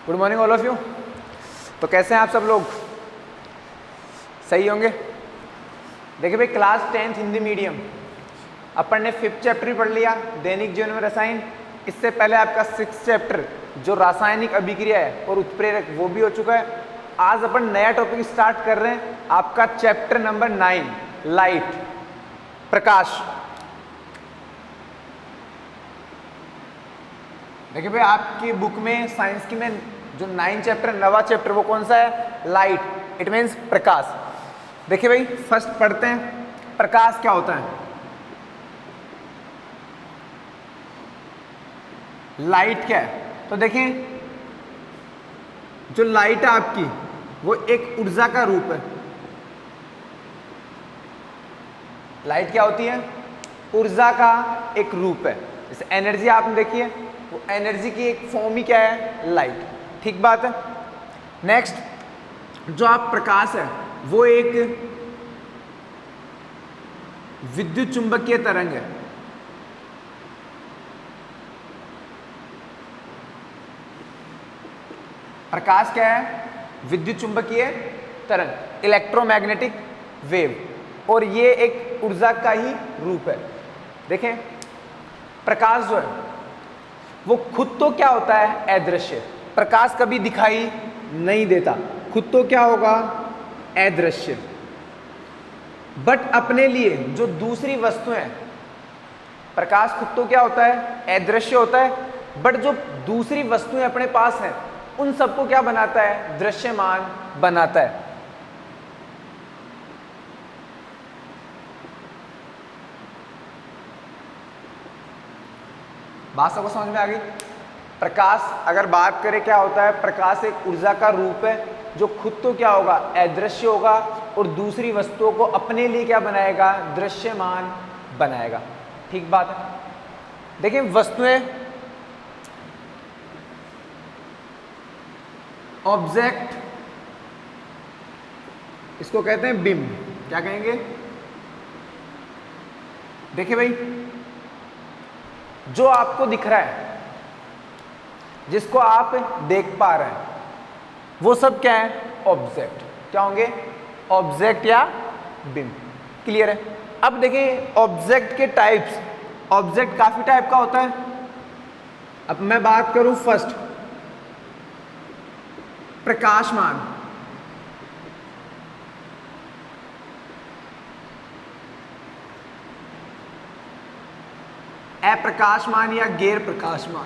Good morning all of you. तो कैसे हैं आप सब लोग? सही होंगे। देखिए भाई, क्लास 10th हिंदी मीडियम अपन ने 5th चैप्टर ही पढ़ लिया, दैनिक जीवन में रसायन। इससे पहले आपका 6th चैप्टर जो रासायनिक अभिक्रिया है और उत्प्रेरक वो भी हो चुका है। आज अपन नया टॉपिक स्टार्ट कर रहे हैं, आपका चैप्टर नंबर 9 लाइट, प्रकाश। देखिए भाई, आपकी बुक में साइंस की में जो 9 चैप्टर, नवा चैप्टर वो कौन सा है? लाइट, इट मीन्स प्रकाश। देखिए भाई, फर्स्ट पढ़ते हैं प्रकाश क्या होता है। लाइट क्या है? तो देखिए, जो लाइट है आपकी वो एक ऊर्जा का रूप है। लाइट क्या होती है? ऊर्जा का एक रूप है। जैसे एनर्जी आपने देखी है, वो एनर्जी की एक फॉर्म ही क्या है? लाइट। ठीक बात है। नेक्स्ट, जो आप प्रकाश है वो एक विद्युत चुंबकीय तरंग है। प्रकाश क्या है? विद्युत चुंबकीय तरंग, इलेक्ट्रोमैग्नेटिक वेव, और ये एक ऊर्जा का ही रूप है। देखें, प्रकाश जो है वो खुद तो क्या होता है? अदृश्य। प्रकाश कभी दिखाई नहीं देता, खुद तो क्या होगा? अदृश्य। बट अपने लिए जो दूसरी वस्तुएं हैं, प्रकाश खुद तो क्या होता है? अदृश्य होता है, बट जो दूसरी वस्तुएं अपने पास हैं उन सबको क्या बनाता है? दृश्यमान बनाता है। बात सबको समझ में आ गई? प्रकाश अगर बात करें क्या होता है? प्रकाश एक ऊर्जा का रूप है जो खुद तो क्या होगा? अदृश्य होगा, और दूसरी वस्तुओं को अपने लिए क्या बनाएगा? दृश्यमान बनाएगा। ठीक बात है। देखिए, वस्तुएं, ऑब्जेक्ट, इसको कहते हैं बिंब। क्या कहेंगे? देखिए भाई, जो आपको दिख रहा है, जिसको आप देख पा रहे हैं, वो सब क्या है? ऑब्जेक्ट। क्या होंगे? ऑब्जेक्ट या बिंब। क्लियर है? अब देखिए, ऑब्जेक्ट के टाइप्स, ऑब्जेक्ट काफी टाइप का होता है। अब मैं बात करूं फर्स्ट, प्रकाशमान। अप्रकाशमान या गैर प्रकाशमान।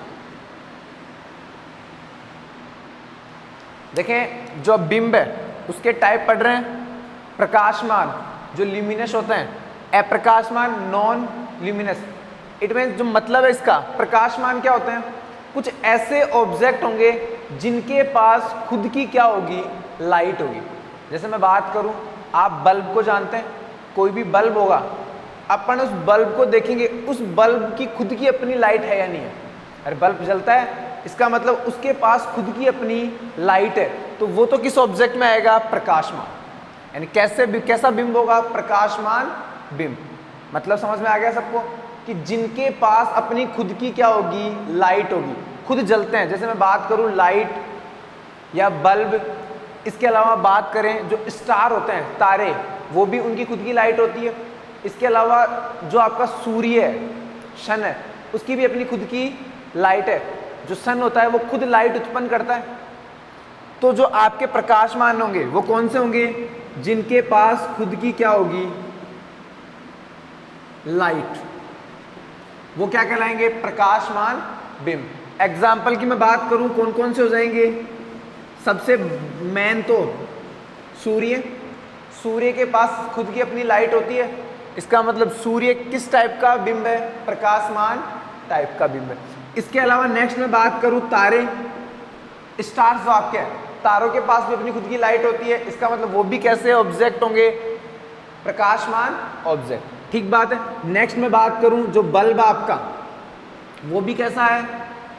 देखें, जो बिंब है उसके टाइप पढ़ रहे हैं। प्रकाशमान जो ल्यूमिनस होते हैं, अप्रकाशमान नॉन ल्यूमिनस। इट मीन्स, जो मतलब है इसका, प्रकाशमान क्या होते हैं? कुछ ऐसे ऑब्जेक्ट होंगे जिनके पास खुद की क्या होगी? लाइट होगी। जैसे मैं बात करूं, आप बल्ब को जानते हैं, कोई भी बल्ब होगा, अपन उस बल्ब को देखेंगे, उस बल्ब की खुद की अपनी लाइट है या नहीं है? अरे बल्ब जलता है, इसका मतलब उसके पास खुद की अपनी लाइट है, तो वो तो किस ऑब्जेक्ट में आएगा? प्रकाशमान। यानी कैसा बिंब होगा? प्रकाशमान बिंब। मतलब समझ में आ गया सबको कि जिनके पास अपनी खुद की क्या होगी? लाइट होगी, खुद जलते हैं। जैसे मैं बात करूं लाइट या बल्ब, इसके अलावा बात करें जो स्टार होते हैं, तारे, वो भी उनकी खुद की लाइट होती है। इसके अलावा जो आपका सूर्य है, सन है, उसकी भी अपनी खुद की लाइट है। जो सन होता है वो खुद लाइट उत्पन्न करता है। तो जो आपके प्रकाशमान होंगे वो कौन से होंगे? जिनके पास खुद की क्या होगी? लाइट। वो क्या कहलाएंगे? प्रकाशमान बिंब। एग्जाम्पल की मैं बात करूं, कौन कौन से हो जाएंगे? सबसे मेन तो सूर्य। सूर्य के पास खुद की अपनी लाइट होती है, इसका मतलब सूर्य किस टाइप का बिंब है? प्रकाशमान टाइप का बिंब है। इसके अलावा नेक्स्ट में बात करूं तारे, स्टार्स जो आपके हैं, तारों के पास भी अपनी खुद की लाइट होती है, इसका मतलब वो भी कैसे ऑब्जेक्ट होंगे? प्रकाशमान ऑब्जेक्ट। ठीक बात है। नेक्स्ट में बात करूं, जो बल्ब आपका, वो भी कैसा है?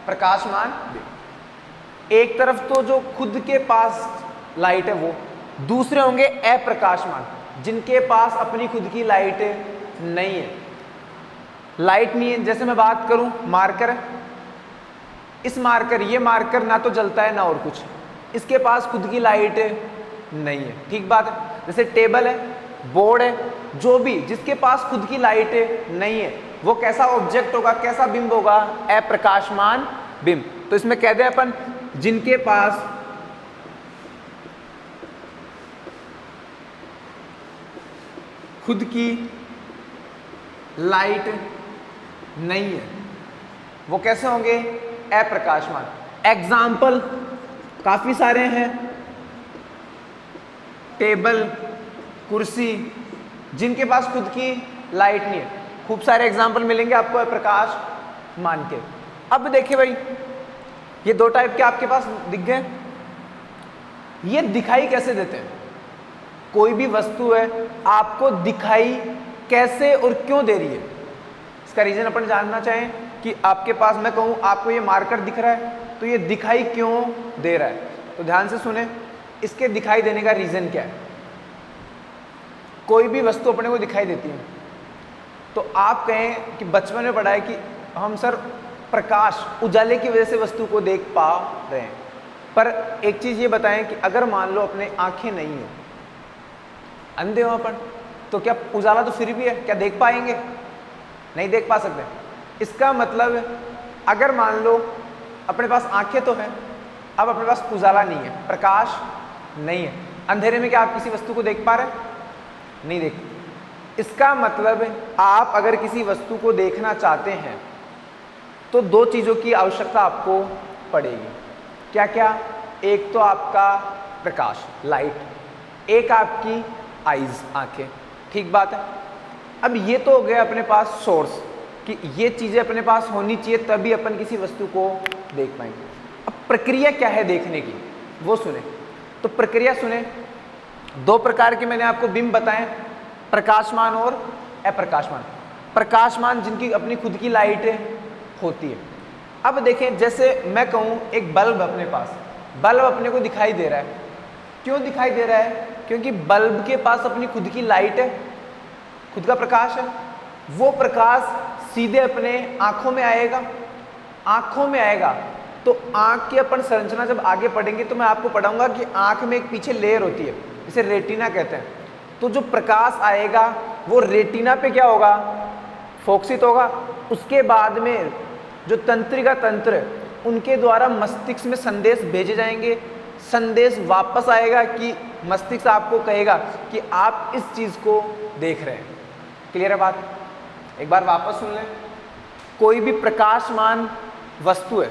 प्रकाशमान बिंब। एक तरफ तो जो खुद के पास लाइट है वो, दूसरे होंगे अप्रकाशमान, जिनके पास अपनी खुद की लाइट नहीं है। लाइट नहीं है, जैसे मैं बात करूं मार्कर, इस मार्कर, ये मार्कर ना तो जलता है ना और कुछ, इसके पास खुद की लाइट नहीं है, ठीक बात है। जैसे टेबल है, बोर्ड है, जो भी जिसके पास खुद की लाइट नहीं है वो कैसा ऑब्जेक्ट होगा, कैसा बिंब होगा, अप्रकाशमान बिंब। तो इसमें कह दें अपन जिनके पास खुद की लाइट नहीं है वो कैसे होंगे, अप्रकाशमान। एग्जाम्पल काफी सारे हैं, टेबल, कुर्सी, जिनके पास खुद की लाइट नहीं है, खूब सारे एग्जाम्पल मिलेंगे आपको अप्रकाशमान के। अब देखिए भाई, ये दो टाइप के आपके पास दिख गए। ये दिखाई कैसे देते हैं, कोई भी वस्तु है आपको दिखाई कैसे और क्यों दे रही है, इसका रीजन अपन जानना चाहें कि आपके पास मैं कहूं आपको ये मार्कर दिख रहा है तो ये दिखाई क्यों दे रहा है, तो ध्यान से सुने इसके दिखाई देने का रीजन क्या है। कोई भी वस्तु अपने को दिखाई देती है तो आप कहें कि बचपन में पढ़ा है कि हम सर प्रकाश, उजाले की वजह से वस्तु को देख पा रहे हैं, पर एक चीज ये बताएं कि अगर मान लो अपने आंखें नहीं है, अंधे हो अपन, तो क्या उजाला तो फिर भी है, क्या देख पाएंगे, नहीं देख पा सकते। इसका मतलब अगर मान लो अपने पास आंखें तो हैं, अब अपने पास उजाला नहीं है, प्रकाश नहीं है, अंधेरे में क्या आप किसी वस्तु को देख पा रहे हैं, नहीं देख। इसका मतलब आप अगर किसी वस्तु को देखना चाहते हैं तो दो चीजों की आवश्यकता आपको पड़ेगी। क्या क्या, एक तो आपका प्रकाश, लाइट, एक आपकी आईज, आंखें, ठीक बात है। अब ये तो हो गया अपने पास सोर्स कि ये चीजें अपने पास होनी चाहिए तभी अपन किसी वस्तु को देख पाएंगे। अब प्रक्रिया क्या है देखने की वो सुने, तो प्रक्रिया सुने, दो प्रकार के मैंने आपको बिंब बताएं, प्रकाशमान और अप्रकाशमान। प्रकाशमान जिनकी अपनी खुद की लाइट होती है। अब देखें जैसे मैं कहूँ एक बल्ब अपने पास, बल्ब अपने को दिखाई दे रहा है, क्यों दिखाई दे रहा है, क्योंकि बल्ब के पास अपनी खुद की लाइट है, खुद का प्रकाश है, वो प्रकाश सीधे अपने आंखों में आएगा, आंखों में आएगा तो आंख की अपन संरचना जब आगे पढ़ेंगे तो मैं आपको पढ़ाऊंगा कि आंख में एक पीछे लेयर होती है, इसे रेटिना कहते हैं। तो जो प्रकाश आएगा वो रेटिना पे क्या होगा, फोकसित होगा, उसके बाद में जो तंत्रिका तंत्र उनके द्वारा मस्तिष्क में संदेश भेजे जाएंगे, संदेश वापस आएगा कि मस्तिष्क आपको कहेगा कि आप इस चीज को देख रहे हैं। क्लियर है बात, एक बार वापस सुन लें। कोई भी प्रकाशमान वस्तु है,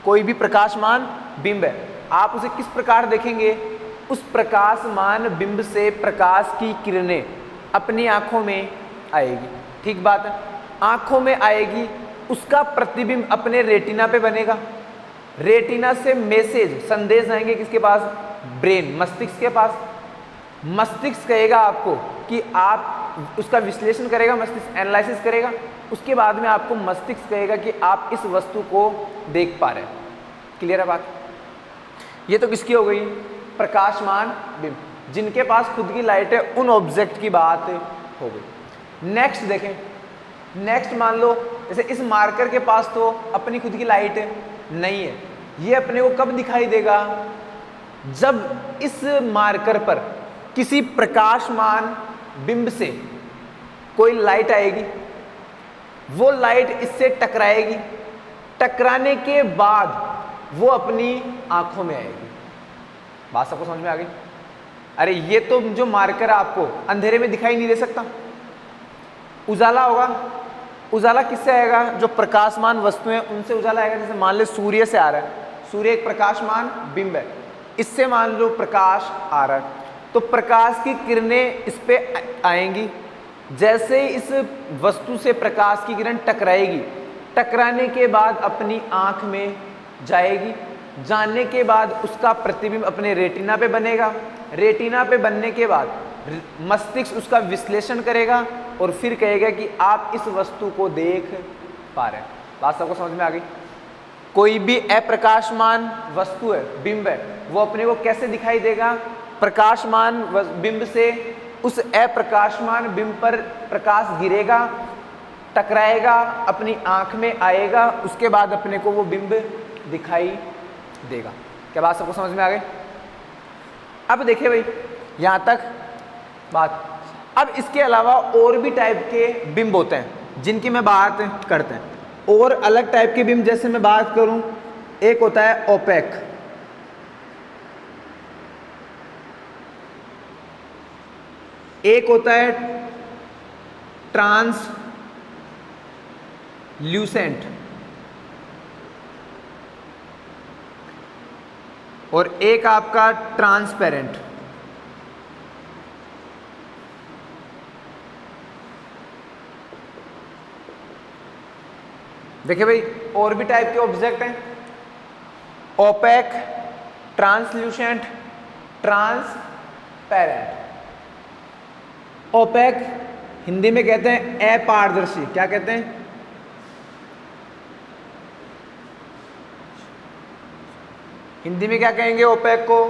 कोई भी प्रकाशमान बिंब है, आप उसे किस प्रकार देखेंगे, उस प्रकाशमान बिंब से प्रकाश की किरणें अपनी आंखों में आएगी, ठीक बात है, आंखों में आएगी, उसका प्रतिबिंब अपने रेटिना पे बनेगा, रेटिना से मैसेज, संदेश आएंगे किसके पास, ब्रेन, मस्तिष्क के पास, मस्तिष्क कहेगा आपको कि आप उसका विश्लेषण करेगा, मस्तिष्क एनालिसिस करेगा, उसके बाद में आपको मस्तिष्क कहेगा कि आप इस वस्तु को देख पा रहे हैं। क्लियर है बात, ये तो किसकी हो गई, प्रकाशमान बिंब, जिनके पास खुद की लाइट है, उन ऑब्जेक्ट की बात हो गई। नेक्स्ट देखें, नेक्स्ट मान लो जैसे इस मार्कर के पास तो अपनी खुद की लाइट नहीं है, ये अपने को कब दिखाई देगा, जब इस मार्कर पर किसी प्रकाशमान बिंब से कोई लाइट आएगी, वो लाइट इससे टकराएगी, टकराने के बाद वो अपनी आंखों में आएगी। बात सबको समझ में आ गई। अरे ये तो जो मार्कर है आपको अंधेरे में दिखाई नहीं दे सकता, उजाला होगा, उजाला किससे आएगा, जो प्रकाशमान वस्तुएं उनसे उजाला आएगा। जैसे मान लो सूर्य से आ रहा है, सूर्य एक प्रकाशमान बिंब है, इससे मान लो प्रकाश आ रहा है, तो प्रकाश की किरणें इस पे आएंगी, जैसे ही इस वस्तु से प्रकाश की किरण टकराएगी, टकराने के बाद अपनी आंख में जाएगी, जाने के बाद उसका प्रतिबिंब अपने रेटिना पे बनेगा, रेटिना पे बनने के बाद मस्तिष्क उसका विश्लेषण करेगा और फिर कहेगा कि आप इस वस्तु को देख पा रहे हैं। बात सबको समझ में आ गई। कोई भी अप्रकाशमान वस्तु है, बिंब है, वो अपने को कैसे दिखाई देगा, प्रकाशमान बिंब से उस अप्रकाशमान बिंब पर प्रकाश गिरेगा, टकराएगा, अपनी आंख में आएगा, उसके बाद अपने को वो बिंब दिखाई देगा। क्या बात सबको समझ में आ गई? अब देखिए भाई, यहाँ तक बात। अब इसके अलावा और भी टाइप के बिंब होते हैं जिनकी मैं बात करते हैं। और अलग टाइप के बिंब जैसे मैं बात करूं, एक होता है ओपेक, एक होता है ट्रांसल्यूसेंट और एक आपका ट्रांसपेरेंट। देखिए भाई, और भी टाइप के ऑब्जेक्ट हैं, opaque, translucent, transparent. Opaque Hindi में कहते हैं अपारदर्शी। क्या कहते हैं? हिंदी में क्या कहेंगे ओपेक को?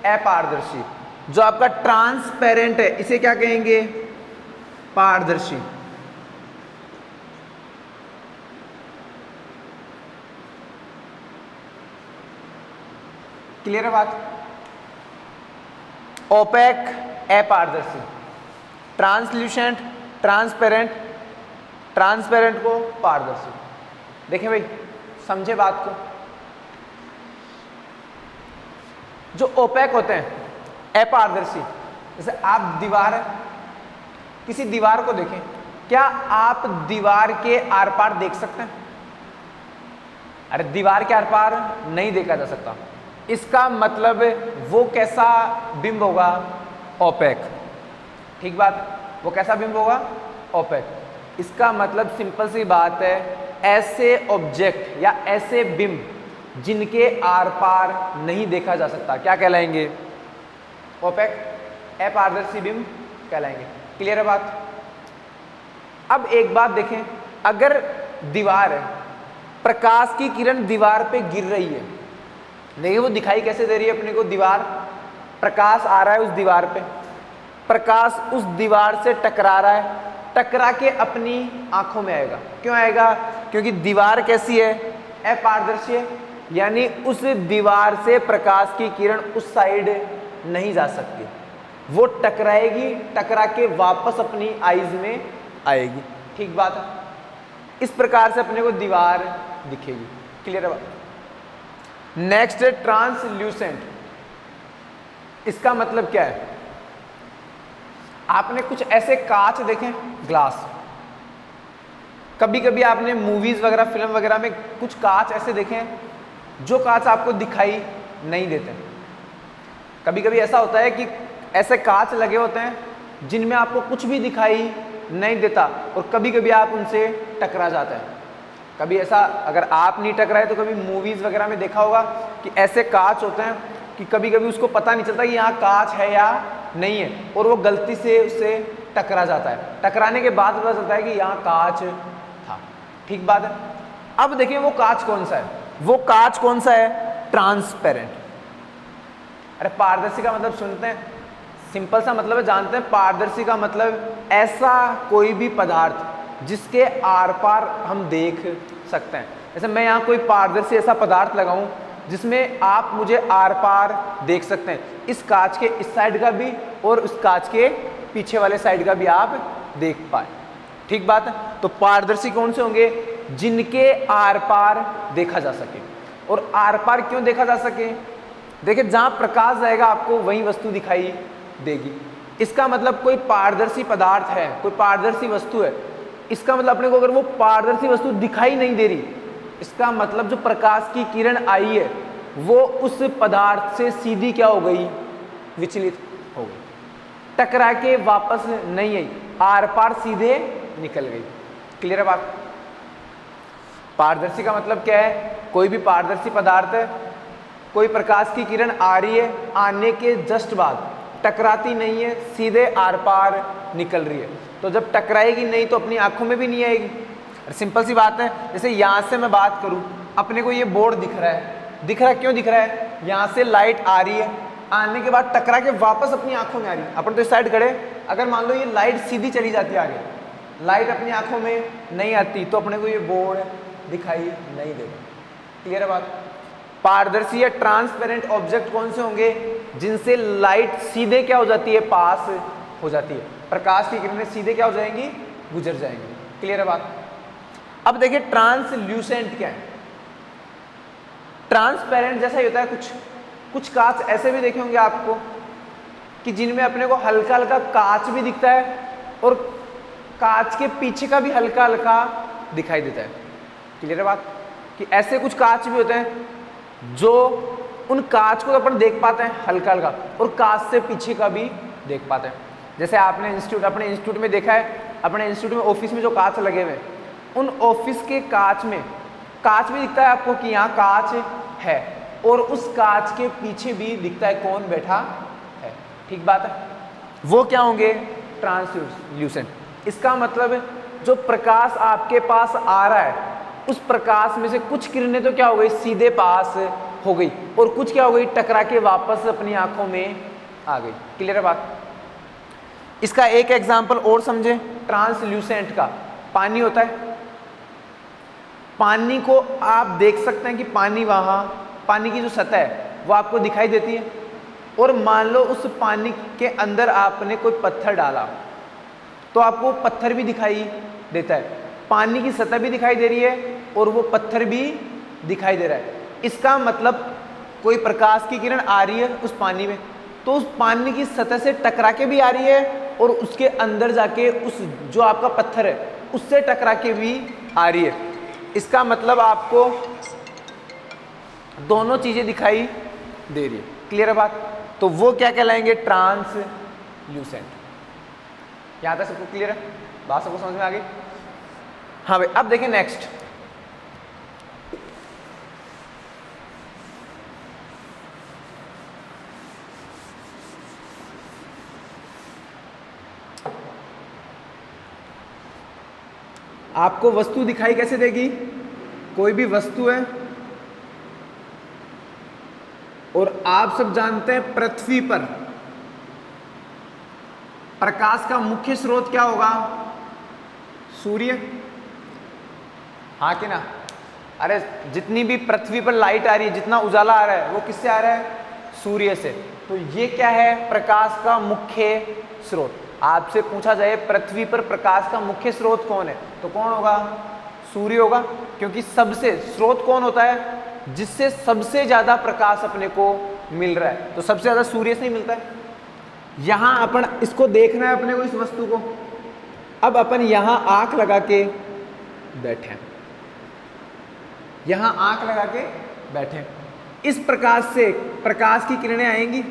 अपारदर्शी। जो आपका ट्रांसपेरेंट है इसे क्या कहेंगे? पारदर्शी। क्लियर है बात? ओपेक अपारदर्शी, ट्रांसल्यूसेंट ट्रांसपेरेंट, ट्रांसपेरेंट को पारदर्शी। देखें भाई, समझे बात को। जो ओपेक होते हैं अपारदर्शी, जैसे आप दीवार, किसी दीवार को देखें, क्या आप दीवार के आर पार देख सकते हैं? अरे दीवार के आर पार नहीं देखा जा सकता। इसका मतलब वो कैसा बिंब होगा? ओपेक। ठीक बात? वो कैसा बिंब होगा? ओपेक। इसका मतलब सिंपल सी बात है, ऐसे ऑब्जेक्ट या ऐसे बिंब जिनके आर पार नहीं देखा जा सकता क्या कहलाएंगे? ओपेक, अपारदर्शी बिंब कहलाएंगे। क्लियर है बात? अब एक बात देखें, अगर दीवार है, प्रकाश की किरण दीवार पे गिर रही है, देखिए वो दिखाई कैसे दे रही है अपने को? दीवार, प्रकाश आ रहा है उस दीवार पे, प्रकाश उस दीवार से टकरा रहा है, टकरा के अपनी आंखों में आएगा। क्यों आएगा? क्योंकि दीवार कैसी है? अपारदर्शी है, यानी उस दीवार से प्रकाश की किरण उस साइड नहीं जा सकती, वो टकराएगी, टकरा के वापस अपनी आईज में आएगी। ठीक बात है? इस प्रकार से अपने को दीवार दिखेगी। क्लियर है बात? नेक्स्ट है ट्रांसल्यूसेंट। इसका मतलब क्या है? आपने कुछ ऐसे कांच देखे, ग्लास, कभी कभी आपने मूवीज वगैरह, फिल्म वगैरह में कुछ कांच ऐसे देखे हैं जो कांच आपको दिखाई नहीं देते। कभी कभी ऐसा होता है कि ऐसे कांच लगे होते हैं जिनमें आपको कुछ भी दिखाई नहीं देता और कभी कभी आप उनसे टकरा जाते हैं। कभी ऐसा, अगर आप नहीं टकराए तो कभी मूवीज वगैरह में देखा होगा कि ऐसे कांच होते हैं कि कभी कभी उसको पता नहीं चलता कि यहाँ कांच है या नहीं है, और वो गलती से उससे टकरा जाता है। टकराने के बाद पता चलता है कि यहाँ कांच था। ठीक बात है? अब देखिए वो कांच कौन सा है? वो कांच कौन सा है? ट्रांसपेरेंट। अरे पारदर्शी का मतलब सुनते हैं, सिंपल सा मतलब है, जानते हैं? पारदर्शी का मतलब ऐसा कोई भी पदार्थ जिसके आर पार हम देख सकते हैं। जैसे मैं यहाँ कोई पारदर्शी ऐसा पदार्थ लगाऊं जिसमें आप मुझे आर पार देख सकते हैं, इस कांच के इस साइड का भी और उस कांच के पीछे वाले साइड का भी आप देख पाए। ठीक बात है? तो पारदर्शी कौन से होंगे? जिनके आर पार देखा जा सके। और आर पार क्यों देखा जा सके? देखिए, जहां प्रकाश जाएगा आपको वही वस्तु दिखाई देगी। इसका मतलब कोई पारदर्शी पदार्थ है, कोई पारदर्शी वस्तु है, इसका मतलब अपने को अगर वो पारदर्शी वस्तु दिखाई नहीं दे रही, इसका मतलब जो प्रकाश की किरण आई है वो उस पदार्थ से सीधी क्या हो गई? विचलित हो गई, टकरा के वापस नहीं आई, आर पार सीधे निकल गई। क्लियर है बात? पारदर्शी का मतलब क्या है? कोई भी पारदर्शी पदार्थ है, कोई प्रकाश की किरण आ रही है, आने के जस्ट बाद टकराती नहीं है, सीधे आर पार निकल रही है। तो जब टकराएगी नहीं तो अपनी आंखों में भी नहीं आएगी। सिंपल सी बात है। जैसे यहाँ से मैं बात करूँ, अपने को ये बोर्ड दिख रहा है, दिख रहा है, क्यों दिख रहा है? यहाँ से लाइट आ रही है, आने के बाद टकरा के वापस अपनी आंखों में आ रही है। अपन तो इस साइड खड़े, अगर मान लो ये लाइट सीधी चली जाती है आगे, लाइट अपनी आंखों में नहीं आती, तो अपने को ये बोर्ड दिखाई नहीं देगा। क्लियर है बात? पारदर्शी या ट्रांसपेरेंट ऑब्जेक्ट कौन से होंगे? जिनसे लाइट सीधे क्या हो जाती है, पास हो जाती है, प्रकाश की किरणें सीधे क्या हो जाएंगी, गुजर जाएंगी। क्लियर है बात? अब देखिए ट्रांसल्यूसेंट क्या है। ट्रांसपेरेंट जैसा ही होता है, कुछ कांच ऐसे भी देखे होंगे आपको कि जिनमें अपने को हल्का हल्का कांच भी दिखता है और कांच के पीछे का भी हल्का हल्का दिखाई देता है। क्लियर है बात? कि ऐसे कुछ कांच भी होते हैं जो उन कांच को अपन देख पाते हैं हल्का हल्का और कांच से पीछे का भी देख पाते हैं। जैसे आपने अपने इंस्टीट्यूट में देखा है, अपने इंस्टीट्यूट में ऑफिस में जो कांच लगे हुए हैं, उन ऑफिस के कांच में कांच भी दिखता है आपको कि यहाँ कांच है और उस कांच के पीछे भी दिखता है कौन बैठा है। ठीक बात है? वो क्या होंगे? ट्रांसल्यूसेंट। इसका मतलब है जो प्रकाश आपके पास आ रहा है उस प्रकाश में से कुछ किरणें तो क्या हो गई, सीधे पास हो गई और कुछ क्या हो गई, टकरा के वापस अपनी आंखों में आ गई। क्लियर है बात? इसका एक एग्जांपल और समझे ट्रांसल्यूसेंट का। पानी होता है, पानी को आप देख सकते हैं कि पानी की जो सतह है वो आपको दिखाई देती है और मान लो उस पानी के अंदर आपने कोई पत्थर डाला तो आपको पत्थर भी दिखाई देता है, पानी की सतह भी दिखाई दे रही है और वो पत्थर भी दिखाई दे रहा है। इसका मतलब कोई प्रकाश की किरण आ रही है उस पानी में तो उस पानी की सतह से टकरा के भी आ रही है और उसके अंदर जाके उस जो आपका पत्थर है उससे टकरा के भी आ रही है। इसका मतलब आपको दोनों चीजें दिखाई दे रही है। क्लियर है बात? तो वो क्या कहलाएंगे? ट्रांसल्यूसेंट। यहां तक सबको क्लियर है? बात सबको समझ में आ गई? हाँ भाई, अब देखें नेक्स्ट। आपको वस्तु दिखाई कैसे देगी? कोई भी वस्तु है और आप सब जानते हैं पृथ्वी पर प्रकाश का मुख्य स्रोत क्या होगा? सूर्य। हाँ कि ना? अरे जितनी भी पृथ्वी पर लाइट आ रही है, जितना उजाला आ रहा है वो किससे आ रहा है? सूर्य से। तो ये क्या है? प्रकाश का मुख्य स्रोत। आपसे पूछा जाए पृथ्वी पर प्रकाश का मुख्य स्रोत कौन है तो कौन होगा? सूर्य होगा, क्योंकि सबसे स्रोत कौन होता है? जिससे सबसे ज्यादा प्रकाश अपने को मिल रहा है, तो सबसे ज्यादा सूर्य से ही मिलता है। यहां अपन इसको देखना है अपने को, इस वस्तु को। अब अपन यहां आंख लगा के बैठे, यहां आंख लगा के बैठे, इस प्रकाश से प्रकाश की किरणें आएंगी,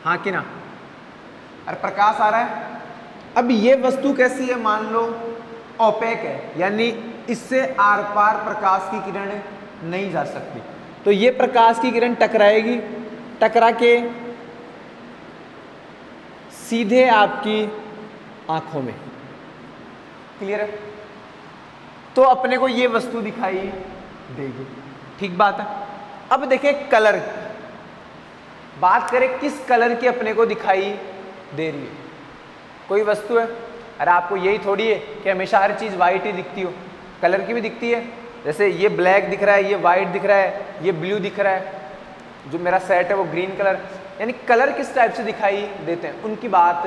हाँ कि ना? अरे प्रकाश आ रहा है। अब ये वस्तु कैसी है? मान लो ओपेक है, यानी इससे आर पार प्रकाश की किरण नहीं जा सकती। तो ये प्रकाश की किरण टकराएगी, टकरा के सीधे आपकी आंखों में। क्लियर है? तो अपने को ये वस्तु दिखाई देगी। ठीक बात है? अब देखें कलर, बात करें किस कलर की अपने को दिखाई दे रही है। कोई वस्तु है, अरे आपको यही थोड़ी है कि हमेशा हर चीज़ वाइट ही दिखती हो, कलर की भी दिखती है। जैसे ये ब्लैक दिख रहा है, ये वाइट दिख रहा है, ये ब्लू दिख रहा है, जो मेरा सेट है वो ग्रीन कलर। यानी कलर किस टाइप से दिखाई देते हैं उनकी बात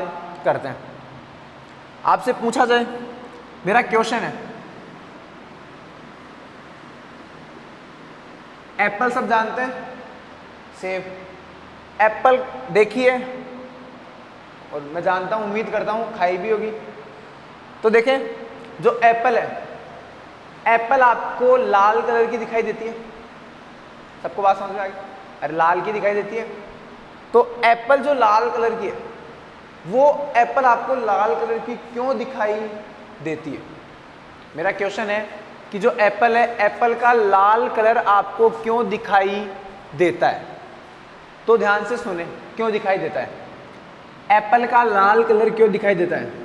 करते हैं। आपसे पूछा जाए, मेरा क्वेश्चन है, एप्पल सब जानते हैं, सेब। एप्पल देखिए, और मैं जानता हूं, उम्मीद करता हूं खाई भी होगी। तो देखें, जो एप्पल है, एप्पल आपको लाल कलर की दिखाई देती है। सबको बात समझ में आ गई? अरे लाल की दिखाई देती है। तो एप्पल जो लाल कलर की है, वो एप्पल आपको लाल कलर की क्यों दिखाई देती है? मेरा क्वेश्चन है कि जो एप्पल है, एप्पल का लाल कलर आपको क्यों दिखाई देता है? तो ध्यान से सुने, क्यों दिखाई देता है? एप्पल का लाल कलर क्यों दिखाई देता है?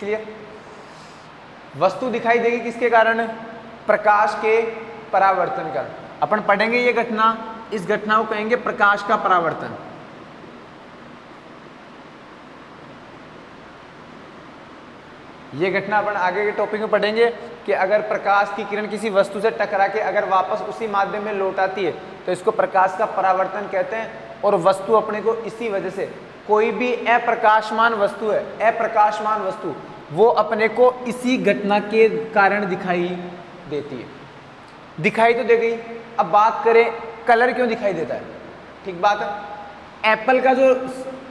क्लियर? वस्तु दिखाई देगी किसके कारण? प्रकाश के परावर्तन का। अपन पढ़ेंगे ये घटना, इस घटना को कहेंगे प्रकाश का परावर्तन। ये घटना अपन आगे के टॉपिक में पढ़ेंगे कि अगर प्रकाश की किरण किसी वस्तु से टकरा के अगर वापस उसी माध्यम में लौट आती है तो इसको प्रकाश का परावर्तन कहते हैं। और वस्तु अपने को इसी वजह से, कोई भी अप्रकाशमान वस्तु है, अप्रकाशमान वस्तु, वो अपने को इसी घटना के कारण दिखाई देती है। दिखाई तो दे गई, अब बात करें कलर क्यों दिखाई देता है। ठीक बात है, एप्पल का जो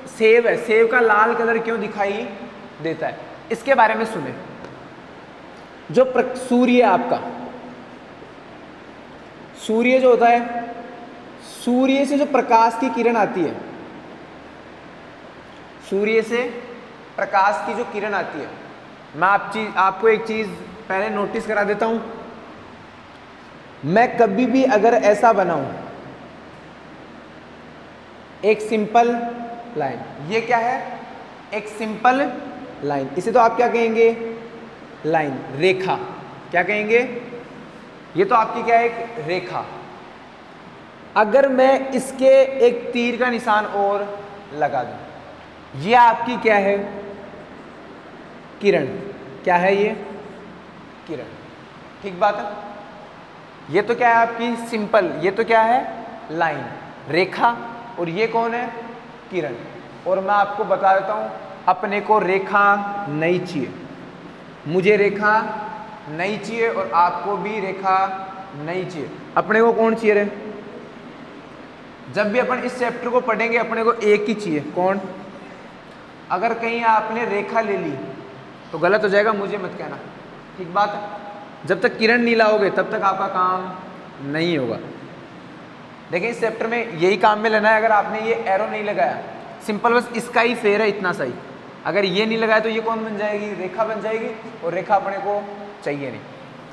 सेब है, सेब का लाल कलर क्यों दिखाई देता है, इसके बारे में सुने। जो सूर्य है आपका, सूर्य जो होता है, सूर्य से जो प्रकाश की किरण आती है, सूर्य से प्रकाश की जो किरण आती है, मैं आपको एक चीज पहले नोटिस करा देता हूं। मैं कभी भी अगर ऐसा बनाऊं, एक सिंपल लाइन, ये क्या है, एक सिंपल लाइन, इसे तो आप क्या कहेंगे, लाइन, रेखा, क्या कहेंगे, ये तो आपकी क्या है, एक रेखा। अगर मैं इसके एक तीर का निशान और लगा दूं, ये आपकी क्या है, किरण, क्या है ये, किरण। ठीक बात है, ये तो क्या है आपकी सिंपल, ये तो क्या है, लाइन, रेखा, और ये कौन है, किरण। और मैं आपको बता देता हूं, अपने को रेखा नहीं चाहिए, मुझे रेखा नहीं चाहिए और आपको भी रेखा नहीं चाहिए। अपने को कौन चाहिए रे, जब भी अपन इस चैप्टर को पढ़ेंगे अपने को एक ही चाहिए, कौन। अगर कहीं आपने रेखा ले ली तो गलत हो जाएगा, मुझे मत कहना। ठीक बात है, जब तक किरण नहीं लाओगे तब तक आपका काम नहीं होगा। देखिए इस चैप्टर में यही काम में लेना है। अगर आपने ये एरो नहीं लगाया, सिंपल बस इसका ही फेर है, इतना सही। अगर ये नहीं लगाया तो ये कौन बन जाएगी, रेखा बन जाएगी, और रेखा अपने को चाहिए नहीं।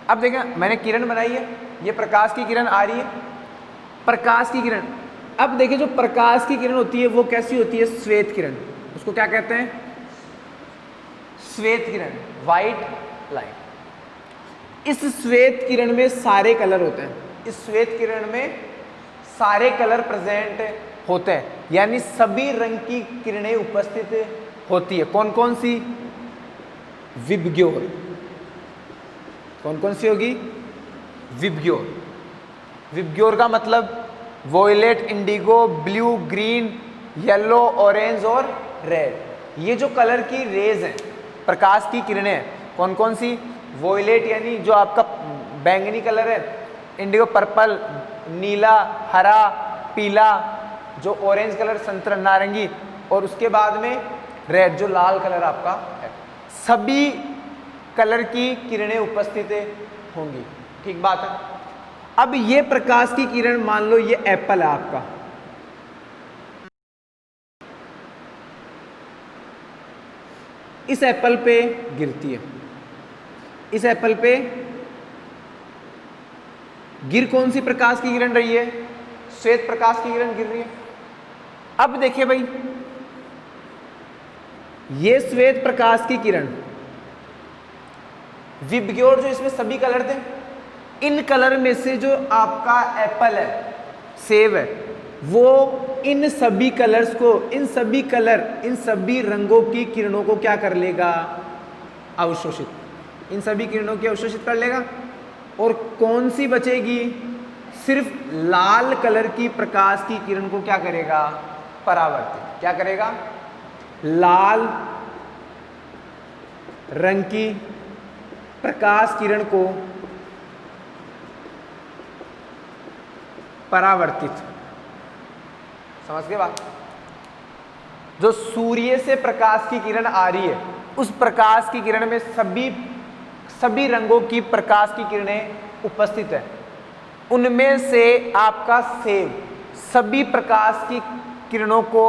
अब देखें मैंने किरण बनाई है, ये प्रकाश की किरण आ रही है, प्रकाश की किरण। अब देखिए जो प्रकाश की किरण होती है वो कैसी होती है, श्वेत किरण, उसको क्या कहते हैं, श्वेत किरण, व्हाइट लाइट। इस श्वेत किरण में सारे कलर होते हैं, इस श्वेत किरण में सारे कलर प्रेजेंट होते हैं, यानी सभी रंग की किरणें उपस्थित होती है। कौन कौन सी, विबग्योर, कौन कौन सी होगी, विबग्योर। विबग्योर का मतलब violet, indigo, blue, green, yellow, orange और रेड। ये जो कलर की रेज हैं, प्रकाश की किरणें हैं, कौन कौन सी, वोयलेट यानी जो आपका बैंगनी कलर है, इंडिगो पर्पल, नीला, हरा, पीला, जो ऑरेंज कलर संतरा नारंगी, और उसके बाद में रेड जो लाल कलर आपका है। सभी कलर की किरणें उपस्थित होंगी। ठीक बात है। अब ये प्रकाश की किरण, मान लो ये एप्पल है आपका, इस एप्पल पे गिरती है, इस एप्पल पे गिर कौन सी प्रकाश की किरण रही है, श्वेत प्रकाश की किरण गिर रही है। अब देखिए भाई, ये श्वेत प्रकाश की किरण, विबग्योर जो इसमें सभी कलर थे, इन कलर में से जो आपका एप्पल है, सेब है, वो इन सभी कलर्स को, इन सभी कलर, इन सभी रंगों की किरणों को क्या कर लेगा, अवशोषित, इन सभी किरणों की अवशोषित कर लेगा। और कौन सी बचेगी, सिर्फ लाल कलर की प्रकाश की किरण को क्या करेगा, परावर्तित, क्या करेगा, लाल रंग की प्रकाश किरण को परावर्तित। समझ गए बात। जो सूर्य से प्रकाश की किरण आ रही है, उस प्रकाश की किरण में सभी रंगों की प्रकाश की किरणें उपस्थित है। उनमें से आपका सेब सभी प्रकाश की किरणों को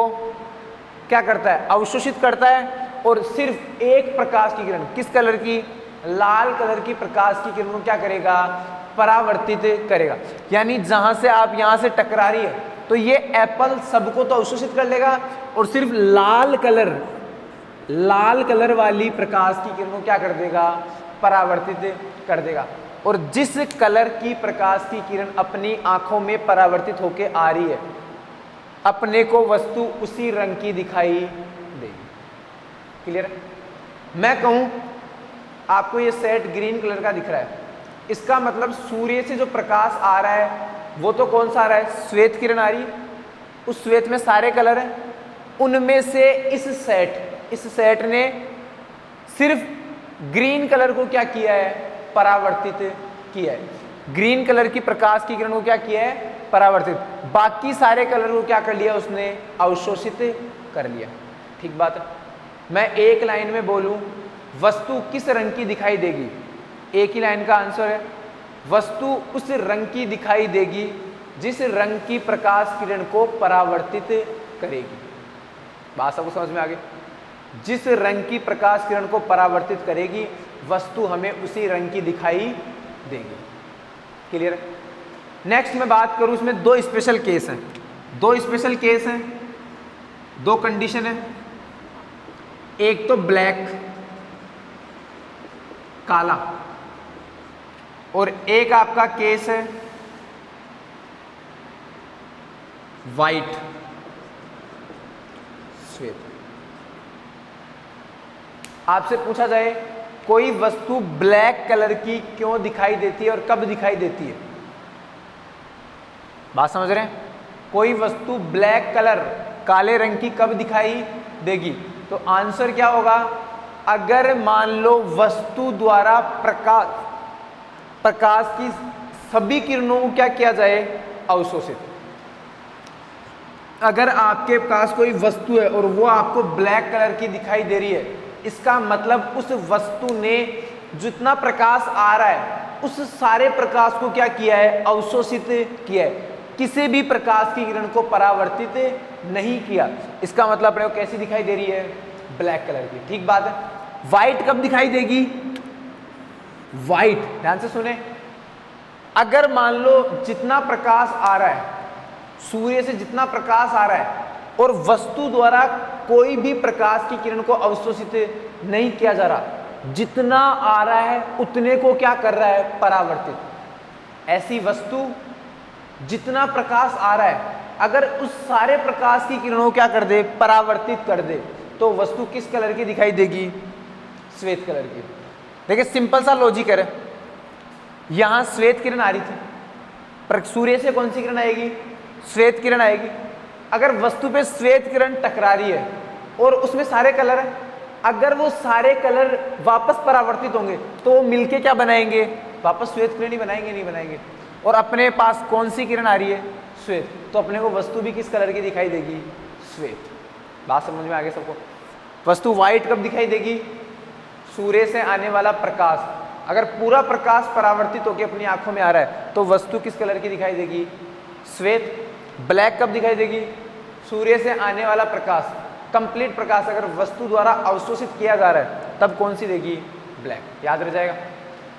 क्या करता है, अवशोषित करता है, और सिर्फ एक प्रकाश की किरण, किस कलर की, लाल कलर की प्रकाश की किरण को क्या करेगा, परावर्तित करेगा। यानी जहां से आप यहां से टकरा रही है तो ये एप्पल सबको तो अवशोषित कर लेगा, और सिर्फ लाल कलर वाली प्रकाश की किरण को क्या कर देगा, परावर्तित कर देगा। और जिस कलर की प्रकाश की किरण अपनी आंखों में परावर्तित होकर आ रही है, अपने को वस्तु उसी रंग की दिखाई देगी। क्लियर है? मैं कहूं आपको ये सेट ग्रीन कलर का दिख रहा है, इसका मतलब सूर्य से जो प्रकाश आ रहा है वो तो कौन सा आ रहा है? श्वेत किरण आ रही है। उस श्वेत में सारे कलर हैं, उनमें से इस सेट ने सिर्फ ग्रीन कलर को क्या किया है? परावर्तित किया है। ग्रीन कलर की प्रकाश की किरण को क्या किया है? परावर्तित। बाकी सारे कलर को क्या कर लिया उसने? अवशोषित कर लिया। ठीक बात है? मैं एक लाइन में बोलूं, वस्तु किस रंग की दिखाई देगी? एक ही लाइन का आंसर है, वस्तु उस रंग की दिखाई देगी जिस रंग की प्रकाश किरण को परावर्तित करेगी। बात सबको समझ में आ गई? जिस रंग की प्रकाश किरण को परावर्तित करेगी वस्तु हमें उसी रंग की दिखाई देगी। क्लियर? नेक्स्ट मैं बात करूं, इसमें दो स्पेशल केस हैं, दो कंडीशन है। एक तो ब्लैक काला, और एक आपका केस है वाइट श्वेत। आपसे पूछा जाए कोई वस्तु ब्लैक कलर की क्यों दिखाई देती है और कब दिखाई देती है? बात समझ रहे हैं? कोई वस्तु ब्लैक कलर, काले रंग की कब दिखाई देगी? तो आंसर क्या होगा? अगर मान लो वस्तु द्वारा प्रकाश की सभी किरणों को क्या किया जाए? अवशोषित। अगर आपके पास कोई वस्तु है और वो आपको ब्लैक कलर की दिखाई दे रही है, इसका मतलब उस वस्तु ने जितना प्रकाश आ रहा है उस सारे प्रकाश को क्या किया है? अवशोषित किया है, किसी भी प्रकाश की किरण को परावर्तित नहीं किया। इसका मतलब अपने को कैसी दिखाई दे रही है? ब्लैक कलर की। ठीक बात है? व्हाइट कब दिखाई देगी? व्हाइट, ध्यान से सुने, अगर मान लो जितना प्रकाश आ रहा है, सूर्य से जितना प्रकाश आ रहा है और वस्तु द्वारा कोई भी प्रकाश की किरण को अवशोषित नहीं किया जा रहा, जितना आ रहा है उतने को क्या कर रहा है? परावर्तित। ऐसी वस्तु जितना प्रकाश आ रहा है अगर उस सारे प्रकाश की किरणों को क्या कर दे? परावर्तित कर दे, तो वस्तु किस कलर की दिखाई देगी? श्वेत कलर की। देखिए सिंपल सा लॉजिक है, यहां श्वेत किरण आ रही थी, पर सूर्य से कौन सी किरण आएगी? श्वेत किरण आएगी। अगर वस्तु पे श्वेत किरण टकरा रही है और उसमें सारे कलर है, अगर वो सारे कलर वापस परावर्तित होंगे तो वो मिलके क्या बनाएंगे? वापस श्वेत किरण ही बनाएंगे, नहीं बनाएंगे। और अपने पास कौन सी किरण आ रही है? श्वेत। तो अपने को वस्तु भी किस कलर की दिखाई देगी? श्वेत। बात समझ में आ गई सबको? वस्तु व्हाइट कब दिखाई देगी? सूर्य से आने वाला प्रकाश, अगर पूरा प्रकाश परावर्तित होकर अपनी आंखों में आ रहा है तो वस्तु किस कलर की दिखाई देगी? श्वेत। ब्लैक कब दिखाई देगी? सूर्य से आने वाला प्रकाश, कंप्लीट प्रकाश अगर वस्तु द्वारा अवशोषित किया जा रहा है तब कौन सी देगी? ब्लैक। याद रह जाएगा?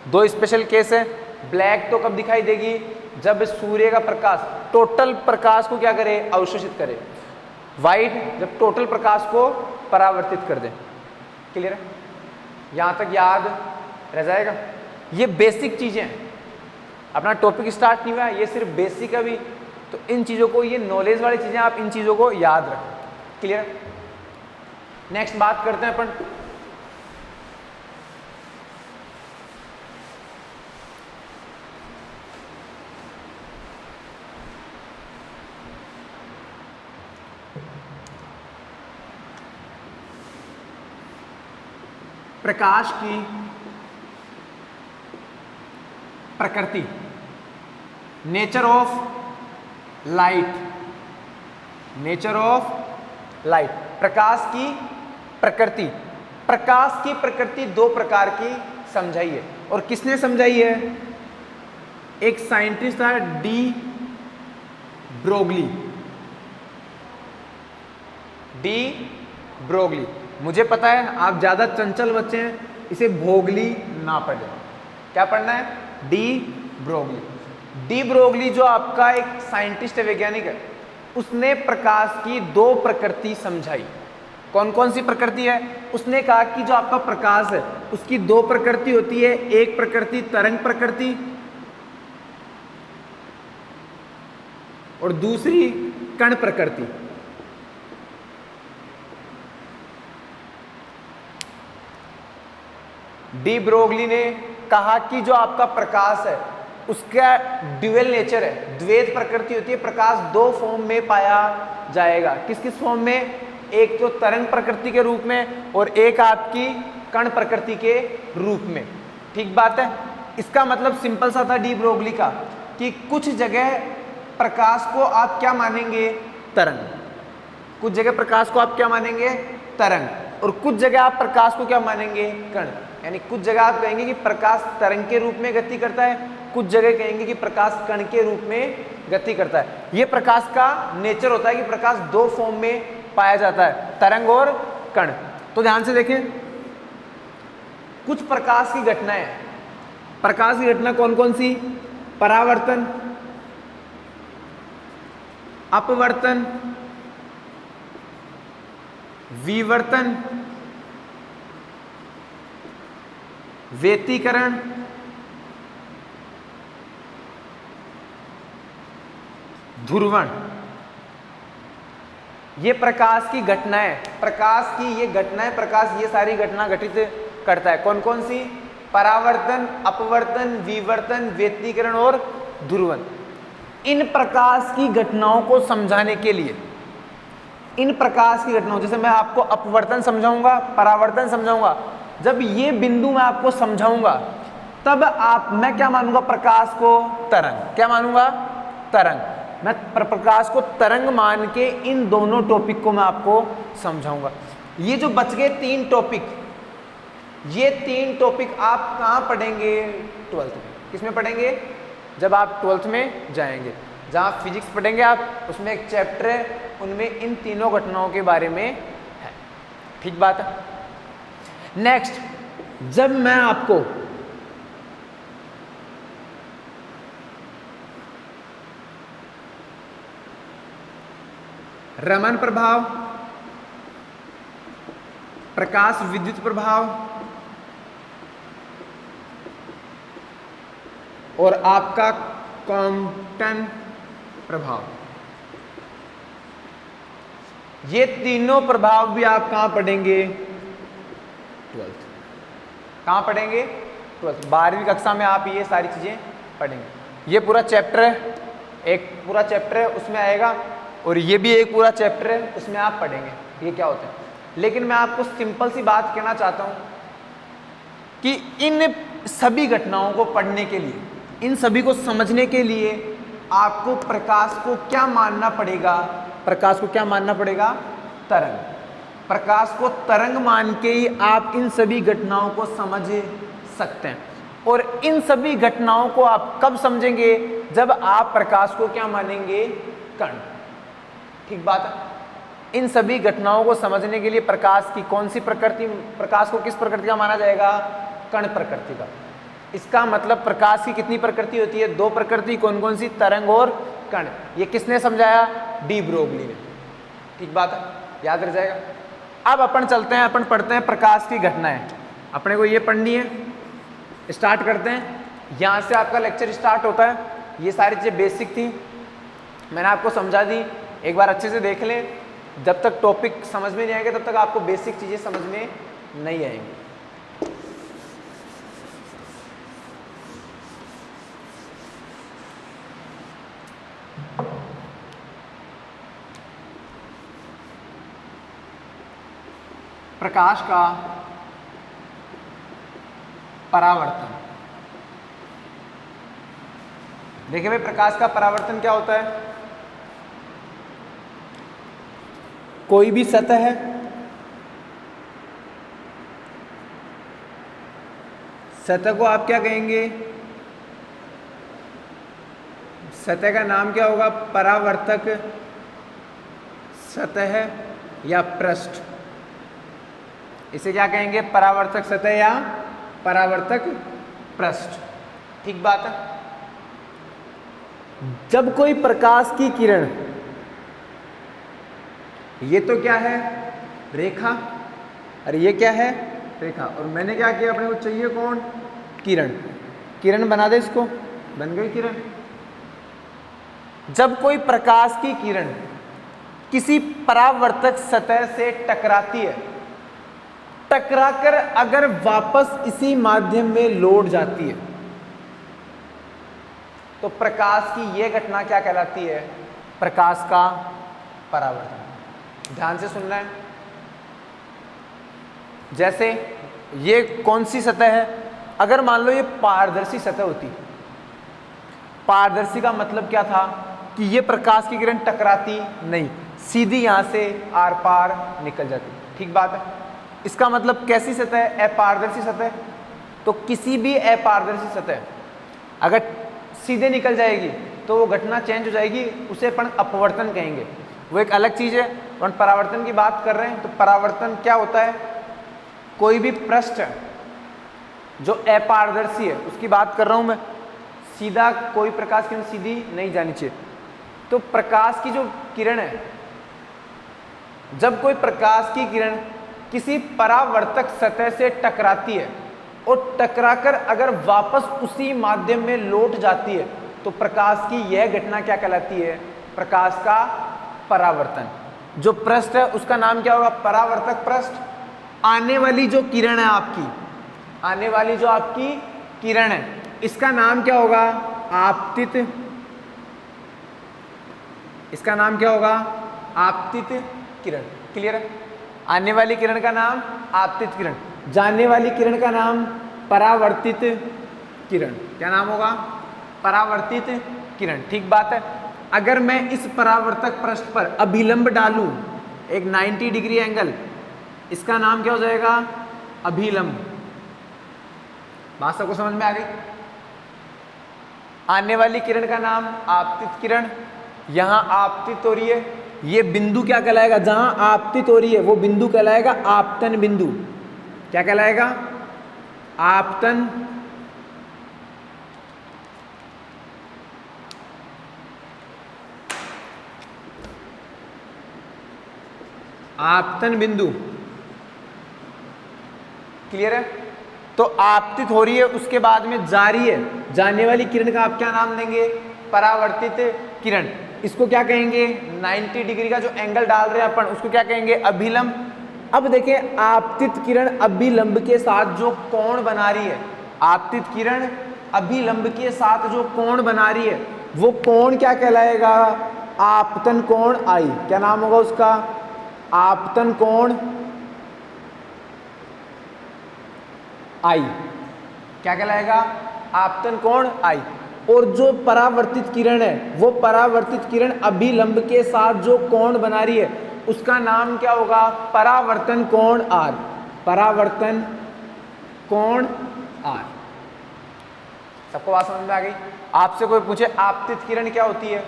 दो स्पेशल केस है। ब्लैक तो कब दिखाई देगी? जब सूर्य का प्रकाश टोटल प्रकाश को क्या करे? अवशोषित करे। व्हाइट जब टोटल प्रकाश को परावर्तित कर दे। क्लियर है? यहां तक याद रह जाएगा? ये बेसिक चीजें हैं, अपना टॉपिक स्टार्ट नहीं हुआ, ये सिर्फ बेसिक है अभी, तो इन चीजों को, ये नॉलेज वाली चीजें, आप इन चीजों को याद रखें। क्लियर? नेक्स्ट बात करते हैं अपन प्रकाश की प्रकृति, nature of light. Nature of light, प्रकाश की प्रकृति। प्रकाश की प्रकृति दो प्रकार की समझाई है, और किसने समझाई है? एक साइंटिस्ट था डी ब्रोगली। De Broglie. मुझे पता है आप ज्यादा चंचल बच्चे हैं, इसे भोगली ना पढ़े। क्या पढ़ना है? De Broglie. डी ब्रोगली जो आपका एक साइंटिस्ट है, वैज्ञानिक है, उसने प्रकाश की दो प्रकृति समझाई। कौन कौन सी प्रकृति है? उसने कहा कि जो आपका प्रकाश है उसकी दो प्रकृति होती है, एक प्रकृति तरंग प्रकृति और दूसरी कण प्रकृति। डी ब्रोगली ने कहा कि जो आपका प्रकाश है उसका ड्यूअल नेचर है, द्वैत प्रकृति होती है, प्रकाश दो फॉर्म में पाया जाएगा। किस किस फॉर्म में? एक तो तरंग प्रकृति के रूप में और एक आपकी कण प्रकृति के रूप में। ठीक बात है। इसका मतलब सिंपल सा था डी ब्रोगली का कि कुछ जगह प्रकाश को आप क्या मानेंगे? तरंग। कुछ जगह प्रकाश को आप क्या मानेंगे? तरंग। और कुछ जगह आप प्रकाश को क्या मानेंगे? कण। यानी कुछ जगह आप कहेंगे कि प्रकाश तरंग के रूप में गति करता है, कुछ जगह कहेंगे कि प्रकाश कण के रूप में गति करता है। यह प्रकाश का नेचर होता है कि प्रकाश दो फॉर्म में पाया जाता है, तरंग और कण। तो ध्यान से देखें, कुछ प्रकाश की घटनाएं, प्रकाश की घटना कौन कौन सी? परावर्तन, अपवर्तन, विवर्तन, व्यतिकरण, ध्रुवण। ये प्रकाश की घटनाएं, प्रकाश की ये घटनाएं, प्रकाश ये सारी घटना घटित करता है। कौन कौन सी? परावर्तन, अपवर्तन, विवर्तन, व्यतिकरण और ध्रुवण। इन प्रकाश की घटनाओं को समझाने के लिए, इन प्रकाश की घटनाओं, जैसे मैं आपको अपवर्तन समझाऊंगा, परावर्तन समझाऊंगा, जब ये बिंदु मैं आपको समझाऊंगा तब मैं क्या मानूंगा? प्रकाश को तरंग। क्या मानूंगा? तरंग। मैं प्रकाश को तरंग मान के इन दोनों टॉपिक को मैं आपको समझाऊंगा। ये जो बच गए तीन टॉपिक, ये तीन टॉपिक आप कहाँ पढ़ेंगे? 12th में। किसमें पढ़ेंगे? जब आप 12th में जाएंगे, जहाँ फिजिक्स पढ़ेंगे आप, उसमें एक चैप्टर है, उनमें इन तीनों घटनाओं के बारे में है। ठीक बात है। नेक्स्ट, जब मैं आपको रमन प्रभाव, प्रकाश विद्युत प्रभाव और आपका क्वांटम प्रभाव, ये तीनों प्रभाव भी आप कहां पढ़ेंगे? 12th। कहां पढ़ेंगे? 12th। 12वीं कक्षा में आप ये सारी चीजें पढ़ेंगे। ये पूरा चैप्टर है, एक पूरा चैप्टर है उसमें आएगा, और ये भी एक पूरा चैप्टर है उसमें आप पढ़ेंगे ये क्या होता है। लेकिन मैं आपको सिंपल सी बात कहना चाहता हूं कि इन सभी घटनाओं को पढ़ने के लिए, इन सभी को समझने के लिए आपको प्रकाश को क्या मानना पड़ेगा? प्रकाश को क्या मानना पड़ेगा? तरंग। प्रकाश को तरंग मान के ही आप इन सभी घटनाओं को समझ सकते हैं। और इन सभी घटनाओं को आप कब समझेंगे? जब आप प्रकाश को क्या मानेंगे? कण। ठीक बात है। इन सभी घटनाओं को समझने के लिए प्रकाश की कौन सी प्रकृति, प्रकाश को किस प्रकृति का माना जाएगा? कण प्रकृति का। इसका मतलब प्रकाश की कितनी प्रकृति होती है? दो प्रकृति। कौन कौन सी? तरंग और कण। ये किसने समझाया? डी ब्रोगली ने। ठीक बात है, याद रह जाएगा। अब अपन चलते हैं, अपन पढ़ते हैं प्रकाश की घटनाएं। अपने को ये पढ़नी है, स्टार्ट करते हैं। यहाँ से आपका लेक्चर स्टार्ट होता है। ये सारी चीज़ें बेसिक थी, मैंने आपको समझा दी। एक बार अच्छे से देख लें, जब तक टॉपिक समझ में नहीं आएगा तब तक आपको बेसिक चीज़ें समझ में नहीं आएंगी। प्रकाश का परावर्तन। देखिए भाई, प्रकाश का परावर्तन क्या होता है? कोई भी सतह है, सतह को आप क्या कहेंगे? सतह का नाम क्या होगा? परावर्तक सतह या पृष्ठ। इसे क्या कहेंगे? परावर्तक सतह या परावर्तक पृष्ठ। ठीक बात है। जब कोई प्रकाश की किरण, ये तो क्या है? रेखा, अरे ये क्या है, रेखा। और मैंने क्या किया, अपने को चाहिए कौन, किरण। किरण बना दे इसको, बन गई किरण। जब कोई प्रकाश की किरण किसी परावर्तक सतह से टकराती है, टकराकर अगर वापस इसी माध्यम में लौट जाती है, तो प्रकाश की यह घटना क्या कहलाती है, प्रकाश का परावर्तन। ध्यान से सुनना है। जैसे ये कौन सी सतह है, अगर मान लो ये पारदर्शी सतह होती, पारदर्शी का मतलब क्या था कि ये प्रकाश की किरण टकराती नहीं, सीधी यहां से आर पार निकल जाती। ठीक बात है। इसका मतलब कैसी सतह है, अपारदर्शी सतह। तो किसी भी अपारदर्शी सतह अगर सीधे निकल जाएगी तो वो घटना चेंज हो जाएगी, उसे अपन अपवर्तन कहेंगे, वो एक अलग चीज है। अपन परावर्तन की बात कर रहे हैं, तो परावर्तन क्या होता है, कोई भी पृष्ठ जो अपारदर्शी है उसकी बात कर रहा हूं मैं, सीधा कोई प्रकाश किरण सीधी नहीं जानी चाहिए। तो प्रकाश की जो किरण है, जब कोई प्रकाश की किरण किसी परावर्तक सतह से टकराती है और टकराकर अगर वापस उसी माध्यम में लौट जाती है, तो प्रकाश की यह घटना क्या कहलाती है, प्रकाश का परावर्तन। जो पृष्ठ है उसका नाम क्या होगा, परावर्तक पृष्ठ। आने वाली जो किरण है आपकी, आने वाली जो आपकी किरण है, इसका नाम क्या होगा, आपतित। इसका नाम क्या होगा, आपतित किरण। क्लियर है। आने वाली किरण का नाम आपतित किरण, जाने वाली किरण का नाम परावर्तित किरण। क्या नाम होगा, परावर्तित किरण। ठीक बात है। अगर मैं इस परावर्तक पृष्ठ पर अभिलंब डालूं, एक 90 डिग्री एंगल, इसका नाम क्या हो जाएगा, अभिलंब। बात सबको समझ में आ गई। आने वाली किरण का नाम आपतित किरण। यहां आपतित हो रही है, ये बिंदु क्या कहलाएगा, जहां आपतित हो रही है वो बिंदु कहलाएगा आपतन बिंदु। क्या कहलाएगा, आपतन आपतन बिंदु। क्लियर है। तो आपतित हो रही है, उसके बाद में जा रही है, जाने वाली किरण का आप क्या नाम देंगे, परावर्तित किरण। इसको क्या कहेंगे, 90 डिग्री का जो एंगल डाल रहे हैं अपन, उसको क्या कहेंगे, अभिलंब। अब देखें, आपतित किरण अभिलंब के साथ जो कोण बना रही है, आपतित किरण अभिलंब के साथ जो कोण बना रही है, वो कोण क्या कहलाएगा, आपतन कोण आई। क्या नाम होगा उसका, आपतन कोण आई। क्या कहलाएगा, आपतन कोण आई। और जो परावर्तित किरण है, वो परावर्तित किरण अभिलंब के साथ जो कोण बना रही है, उसका नाम क्या होगा, परावर्तन कोण आर। परावर्तन कोण आर। सबको बात समझ में आ गई। आपसे कोई पूछे आपतित किरण क्या होती है,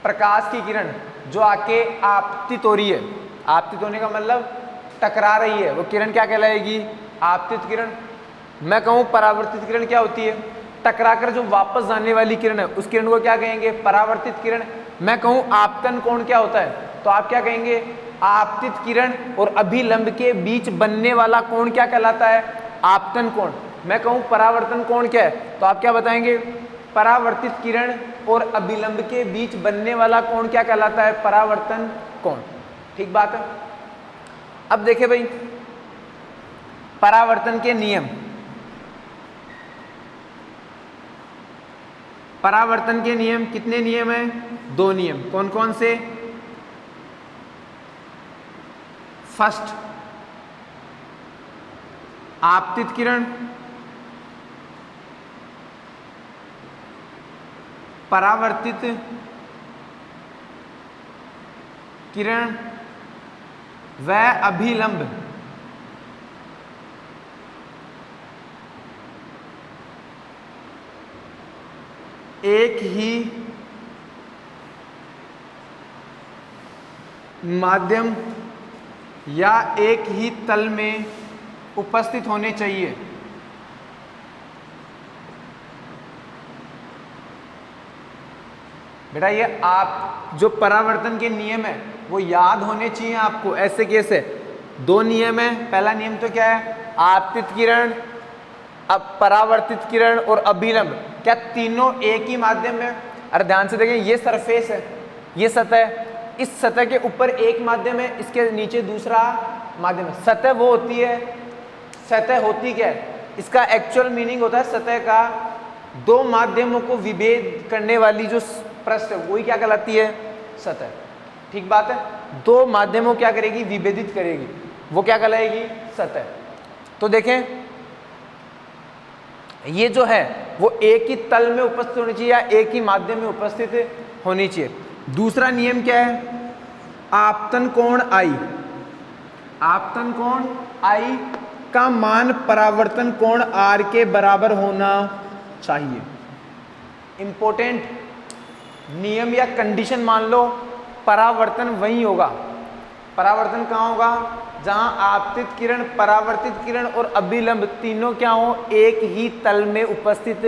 प्रकाश की किरण जो आके आपतित हो रही है, आपतित होने का मतलब टकरा रही है, वो किरण क्या कहलाएगी, आपतित किरण। मैं कहूं परावर्तित किरण क्या होती है, टकराकर जो वापस जाने वाली किरण है, उस किरण को क्या कहेंगे, परावर्तित किरण। मैं कहूं आपतन कोण क्या होता है, तो आप क्या कहेंगे, आपतित किरण और अभिलंब के बीच बनने वाला कोण क्या कहलाता है, आपतन कोण। मैं कहूं परावर्तन कोण क्या है, तो आप क्या बताएंगे, परावर्तित किरण और अभिलंब के बीच बनने वाला कोण क्या कहलाता है, परावर्तन कोण। ठीक बात है। अब देखिए भाई, परावर्तन के नियम, परावर्तन के नियम कितने नियम हैं, 2 नियम। कौन कौन से, फर्स्ट, आपतित किरण परावर्तित किरण व अभिलंब एक ही माध्यम या एक ही तल में उपस्थित होने चाहिए। बेटा ये आप जो परावर्तन के नियम है वो याद होने चाहिए आपको। ऐसे कैसे? दो नियम है। पहला नियम तो क्या है? आपतित किरण, अब परावर्तित किरण और अभिलंब, क्या तीनों एक ही माध्यम में? अरे ध्यान से देखें, ये सरफेस है, ये सतह है, इस सतह के ऊपर एक माध्यम है, इसके नीचे दूसरा माध्यम है। सतह वो होती है, सतह होती क्या है? इसका एक्चुअल मीनिंग होता है सतह का दो माध्यमों को विभेद करने वाली जो पृष्ठ है वही क्या कहलाती है? सतह। ठीक बात है। दो माध्यमों क्या करेगी? विभेदित करेगी, वो क्या कहलाएगी? सतह। तो देखें ये जो है वो एक ही तल में उपस्थित होनी चाहिए या एक ही माध्यम में उपस्थित होनी चाहिए। दूसरा नियम क्या है? आपतन कोण आई, आपतन कोण आई का मान परावर्तन कोण आर के बराबर होना चाहिए। इंपॉर्टेंट नियम या कंडीशन मान लो, परावर्तन वही होगा। परावर्तन कहाँ होगा? जहां आपतित किरण, परावर्तित किरण और अभिलंब तीनों क्या हो? एक ही तल में उपस्थित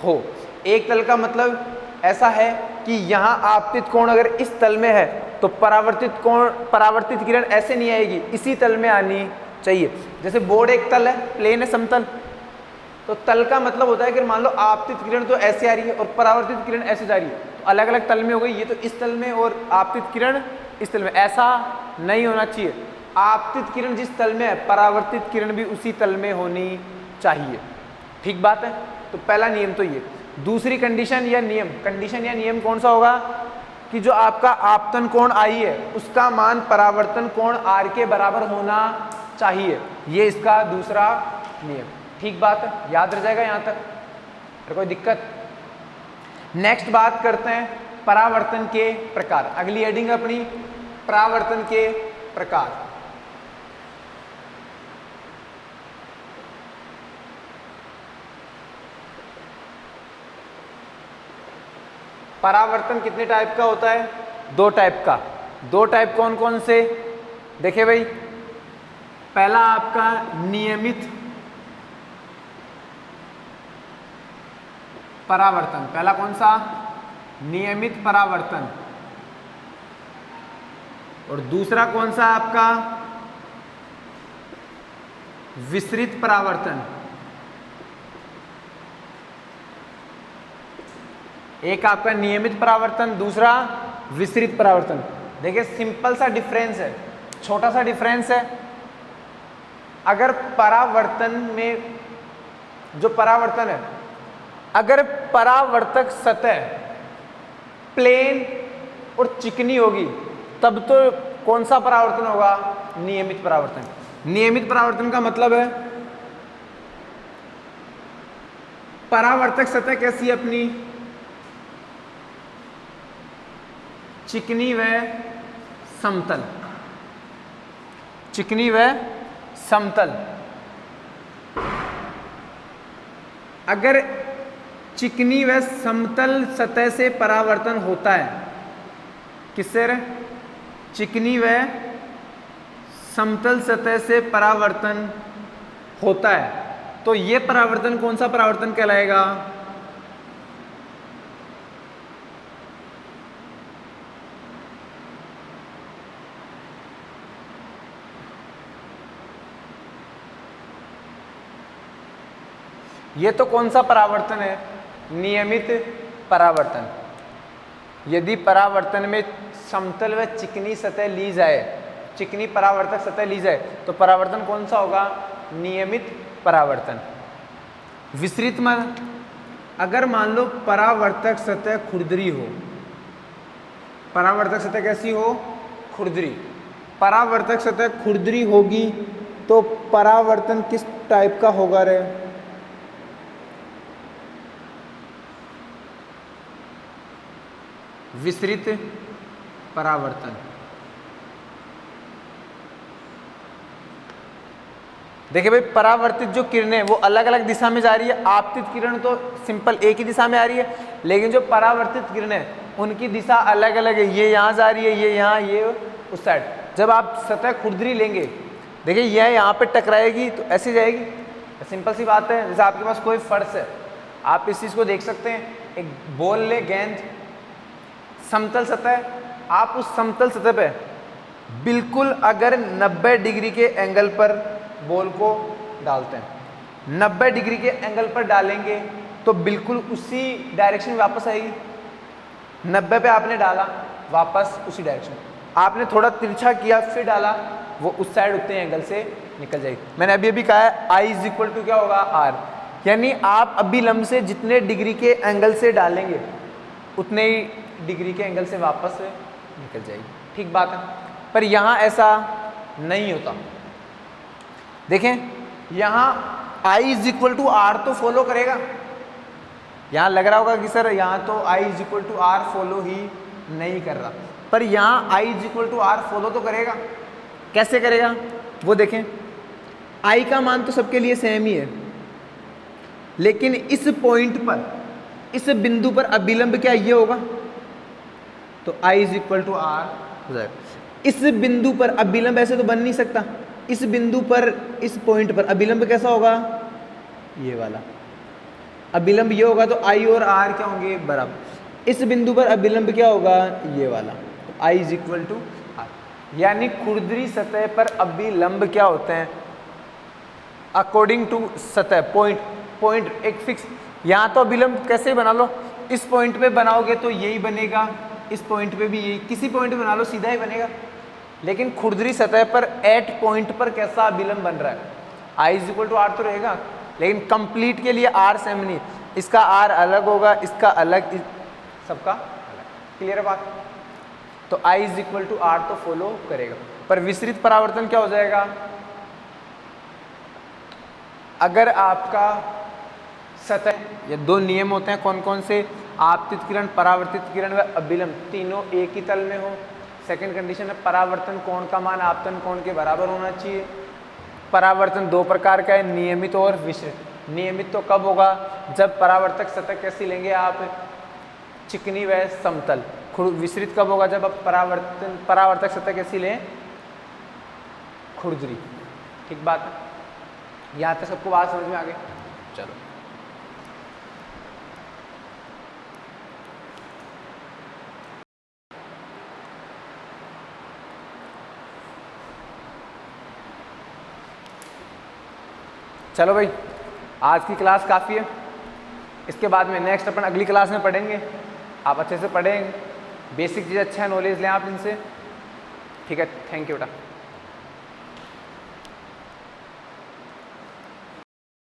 हो। एक तल का मतलब ऐसा है कि यहाँ आपतित कोण अगर इस तल में है तो परावर्तित कोण, परावर्तित किरण ऐसे नहीं आएगी, इसी तल में आनी चाहिए। जैसे बोर्ड एक तल है, प्लेन है, समतल, तो तल का मतलब होता है कि मान लो आपतित किरण तो ऐसे आ रही है और परावर्तित किरण ऐसे जा रही है, तो अलग अलग तल में हो गई। ये तो इस तल में और आपतित किरण इस तल में, ऐसा नहीं होना चाहिए। आपतित किरण जिस तल में है, परावर्तित किरण भी उसी तल में होनी चाहिए। ठीक बात है। तो पहला नियम तो ये। दूसरी कंडीशन या नियम, कंडीशन या नियम कौन सा होगा? कि जो आपका आपतन कोण आई है उसका मान परावर्तन कोण आर के बराबर होना चाहिए। ये इसका दूसरा नियम। ठीक बात है, याद रह जाएगा यहाँ तक? फिर कोई दिक्कत? नेक्स्ट बात करते हैं परावर्तन के प्रकार। अगली हेडिंग अपनी परावर्तन के प्रकार। परावर्तन कितने टाइप का होता है? दो टाइप का। दो टाइप कौन कौन से? देखिए भाई, पहला आपका नियमित परावर्तन। पहला कौन सा? नियमित परावर्तन। और दूसरा कौन सा आपका? विसरित परावर्तन। एक आपका नियमित परावर्तन, दूसरा विसरित परावर्तन। देखिए सिंपल सा डिफरेंस है, छोटा सा डिफरेंस है। अगर परावर्तन में जो परावर्तन है, अगर परावर्तक सतह प्लेन और चिकनी होगी तब तो कौन सा परावर्तन होगा? नियमित परावर्तन। नियमित परावर्तन का मतलब है परावर्तक सतह कैसी है अपनी? चिकनी व समतल, चिकनी व समतल। अगर चिकनी व समतल सतह से परावर्तन होता है, किससे रे? चिकनी व समतल सतह से परावर्तन होता है तो ये परावर्तन कौन सा परावर्तन कहलाएगा? ये तो कौन सा परावर्तन है? नियमित परावर्तन। यदि परावर्तन में समतल व चिकनी सतह ली जाए, चिकनी परावर्तक सतह ली जाए तो परावर्तन कौन सा होगा? नियमित परावर्तन। विसरित में अगर मान लो परावर्तक सतह खुरदरी हो, परावर्तक सतह कैसी हो? खुरदरी। परावर्तक सतह खुरदरी होगी तो परावर्तन किस टाइप का होगा रे? विसरित परावर्तन। देखिए भाई, परावर्तित जो किरणें वो अलग अलग दिशा में जा रही है। आपतित किरण तो सिंपल एक ही दिशा में आ रही है, लेकिन जो परावर्तित किरणें उनकी दिशा अलग अलग है। ये यहाँ जा रही है, ये यहाँ, ये उस साइड। जब आप सतह खुरदरी लेंगे, देखिए यह यहाँ पे टकराएगी तो ऐसे जाएगी। सिंपल सी बात है। जैसे आपके पास कोई फर्श है, आप इस चीज़ को देख सकते हैं। एक बॉल ले, गेंद, समतल सतह, आप उस समतल सतह पे बिल्कुल अगर 90 डिग्री के एंगल पर बॉल को डालते हैं, 90 डिग्री के एंगल पर डालेंगे तो बिल्कुल उसी डायरेक्शन में वापस आएगी। 90 पे आपने डाला, वापस उसी डायरेक्शन, आपने थोड़ा तिरछा किया फिर डाला, वो उस साइड उतने एंगल से निकल जाएगी। मैंने अभी अभी कहा है आई इज इक्वल टू क्या होगा, आर, यानी आप अभिलंब से जितने डिग्री के एंगल से डालेंगे उतने ही डिग्री के एंगल से वापस निकल जाएगी। ठीक बात है, पर यहाँ ऐसा नहीं होता। देखें यहाँ I is equal to R तो फॉलो करेगा, यहाँ लग रहा होगा कि सर यहाँ तो I is equal to R follow ही नहीं कर रहा, पर यहाँ I is equal to R follow तो करेगा। कैसे करेगा वो देखें, आई का मान तो सबके लिए सेम ही है, लेकिन इस पॉइंट पर, इस बिंदु पर अभिलंब क्या ये होगा, तो I is equal to are हो जाएगा। इस बिंदु पर अभिलंब ऐसे तो बन नहीं सकता, इस बिंदु पर, इस पॉइंट पर अभिलंब कैसा होगा, ये वाला अभिलंब ये होगा, तो आई और आर क्या होंगे, बराबर। इस बिंदु पर अभिलंब क्या होगा, ये वाला, तो I is equal to are. यानी खुरदरी सतह पर अभिलंब क्या होते हैं, अकॉर्डिंग टू सतह, पॉइंट एक फिक्स। यहाँ तो अभिलंब कैसे बना लो, इस पॉइंट पे बनाओगे तो यही बनेगा, इस पॉइंट पे भी यही, किसी पॉइंट पे बना लो सीधा ही बनेगा। लेकिन खुरदरी सतह पर एट पॉइंट पर कैसा अभिलंब बन रहा है, आई इज इक्वल टू आर तो रहेगा, लेकिन कंप्लीट के लिए आर सेम नहीं, इसका आर अलग होगा, इसका अलग, सबका अलग। क्लियर है बात। तो I is equal to R तो फॉलो करेगा, पर विसरित परावर्तन क्या हो जाएगा, अगर आपका सतह, ये दो नियम होते हैं कौन कौन से, आपतित किरण, परावर्तित किरण व अभिलंब तीनों एक ही तल में हो। सेकंड कंडीशन है परावर्तन कोण का मान आपतन कोण के बराबर होना चाहिए। परावर्तन दो प्रकार का है, नियमित और विसरित। नियमित तो कब होगा, जब परावर्तक सतह कैसी लेंगे आप, चिकनी व समतल। विसरित कब होगा, जब आप परावर्तक सतह कैसी लें, खुरदरी। ठीक बात है, यहाँ तक सबको बात समझ में आ गई। चलो चलो भाई, आज की क्लास काफ़ी है, इसके बाद में नेक्स्ट अपन अगली क्लास में पढ़ेंगे। आप अच्छे से पढ़ें, बेसिक चीज़ अच्छा है, नॉलेज लें आप इनसे। ठीक है, थैंक यू बेटा।